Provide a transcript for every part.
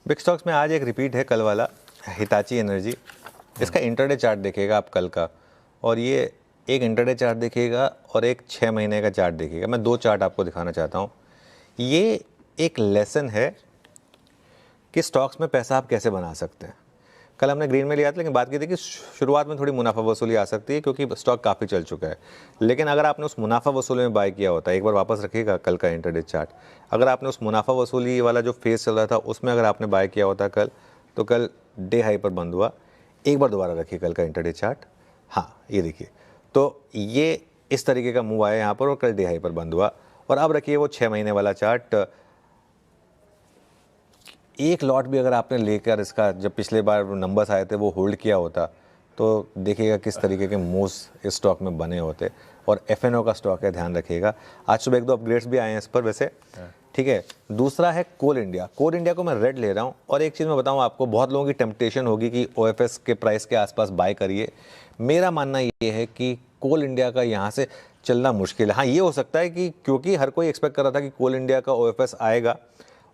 Big stocks में आज एक रिपीट है कल वाला, हिताची एनर्जी। इसका इंटरडे चार्ट देखिएगा आप कल का, और ये एक इंटरडे चार्ट देखिएगा और एक 6 महीने का चार्ट देखिएगा। मैं 2 चार्ट आपको दिखाना चाहता हूँ। ये एक लेसन है कि स्टॉक्स में पैसा आप कैसे बना सकते हैं। कल हमने ग्रीन में लिया था, लेकिन बात की थी कि शुरुआत में थोड़ी मुनाफा वसूली आ सकती है क्योंकि स्टॉक काफ़ी चल चुका है। लेकिन अगर आपने उस मुनाफा वसूली में बाय किया होता है, एक बार वापस रखिएगा कल का इंटरडे चार्ट, अगर आपने उस मुनाफा वसूली वाला जो फेज चल रहा था उसमें अगर आपने बाय किया होता कल, तो कल डे हाई पर बंद हुआ। एक बार दोबारा रखिए कल का इंटरडे चार्ट। हाँ, ये देखिए, तो ये इस तरीके का मूव आया यहाँ पर और कल डे हाई पर बंद हुआ। और अब रखिए वो 6 महीने वाला चार्ट। एक लॉट भी अगर आपने लेकर इसका, जब पिछले बार नंबर्स आए थे, वो होल्ड किया होता, तो देखिएगा किस तरीके के मूव्स इस स्टॉक में बने होते। और एफएनओ का स्टॉक है, ध्यान रखिएगा। आज सुबह 1-2 अपग्रेड्स भी आए हैं इस पर वैसे, ठीक है। दूसरा है कोल इंडिया। कोल इंडिया को मैं रेड ले रहा हूँ। और एक चीज़ मैं बताऊँ आपको, बहुत लोगों की टेम्पटेशन होगी कि ओएफएस के प्राइस के आसपास बाय करिए। मेरा मानना ये है कि कोल इंडिया का यहाँ से चलना मुश्किल है। हाँ, ये हो सकता है कि क्योंकि हर कोई एक्सपेक्ट कर रहा था कि कोल इंडिया का ओएफएस आएगा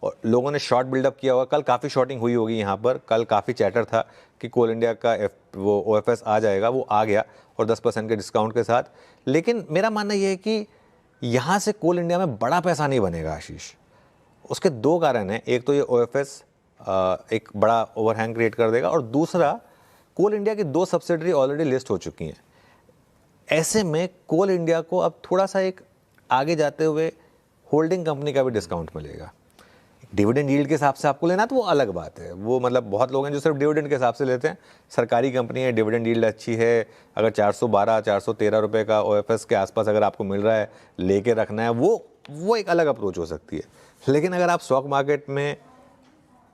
और लोगों ने शॉर्ट बिल्डअप किया होगा। कल काफ़ी शॉर्टिंग हुई होगी यहाँ पर, कल काफ़ी चैटर था कि कोल इंडिया का वो ओएफएस आ जाएगा। वो आ गया और 10% के डिस्काउंट के साथ। लेकिन मेरा मानना ये है कि यहाँ से कोल इंडिया में बड़ा पैसा नहीं बनेगा आशीष। उसके 2 कारण हैं। एक तो ये ओएफएस एक बड़ा ओवरहैंग क्रिएट कर देगा, और दूसरा कोल इंडिया की 2 सब्सिडरी ऑलरेडी लिस्ट हो चुकी हैं। ऐसे में कोल इंडिया को अब थोड़ा सा एक आगे जाते हुए होल्डिंग कंपनी का भी डिस्काउंट मिलेगा। डिविडेंड यील्ड के हिसाब से आपको लेना तो वो अलग बात है। वो मतलब बहुत लोग हैं जो सिर्फ डिविडेंड के हिसाब से लेते हैं। सरकारी कंपनी है, डिविडेंड यील्ड अच्छी है। अगर 412-413 रुपये का ओएफएस के आसपास अगर आपको मिल रहा है, लेके रखना है, वो एक अलग अप्रोच हो सकती है। लेकिन अगर आप स्टॉक मार्केट में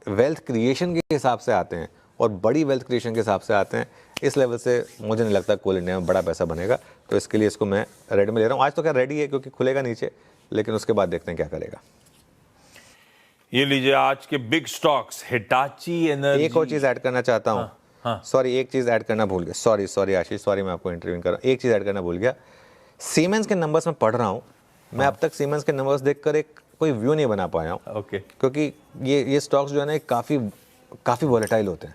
वेल्थ क्रिएशन के हिसाब से आते हैं और बड़ी वेल्थ क्रिएशन के हिसाब से आते हैं, इस लेवल से मुझे नहीं लगता कोल इंडिया में बड़ा पैसा बनेगा। तो इसके लिए इसको मैं रेड में ले रहा हूँ। आज तो क्या रेडी है क्योंकि खुलेगा नीचे, लेकिन उसके बाद देखते हैं क्या करेगा। ये लीजिए आज के बिग स्टॉक्स, हिटाची एनर्जी। एक और चीज ऐड करना चाहता हूँ। हाँ। सॉरी, एक चीज ऐड करना भूल गया। सॉरी आशीष, सॉरी, मैं आपको इंटरव्यू कर रहा हूँ। एक चीज ऐड करना भूल गया। सीमेंस के नंबर्स में पढ़ रहा हूँ। मैं अब तक सीमेंस के नंबर्स देखकर एक कोई व्यू नहीं बना पाया हूँ। ओके। क्योंकि ये स्टॉक्स जो है ना काफ़ी वॉलेटाइल होते हैं।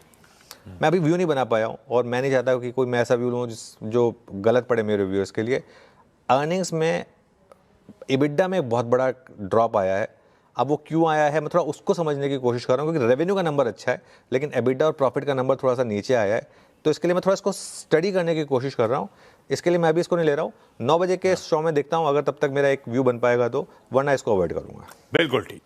मैं अभी व्यू नहीं बना पाया हूँ, और मैं नहीं चाहता कि कोई मैं ऐसा व्यू लूँ जो गलत पड़े मेरे व्यूअर्स के लिए। अर्निंग्स में EBITDA में एक बहुत बड़ा ड्रॉप आया है। अब वो क्यों आया है, मैं थोड़ा उसको समझने की कोशिश कर रहा हूँ, क्योंकि रेवेन्यू का नंबर अच्छा है लेकिन EBITDA और प्रॉफिट का नंबर थोड़ा सा नीचे आया है। तो इसके लिए मैं थोड़ा इसको स्टडी करने की कोशिश कर रहा हूँ। इसके लिए मैं अभी इसको नहीं ले रहा हूँ। 9 बजे के शो में देखता हूँ, अगर तब तक मेरा एक व्यू बन पाएगा तो, वरना इसको अवॉइड करूँगा। बिल्कुल ठीक।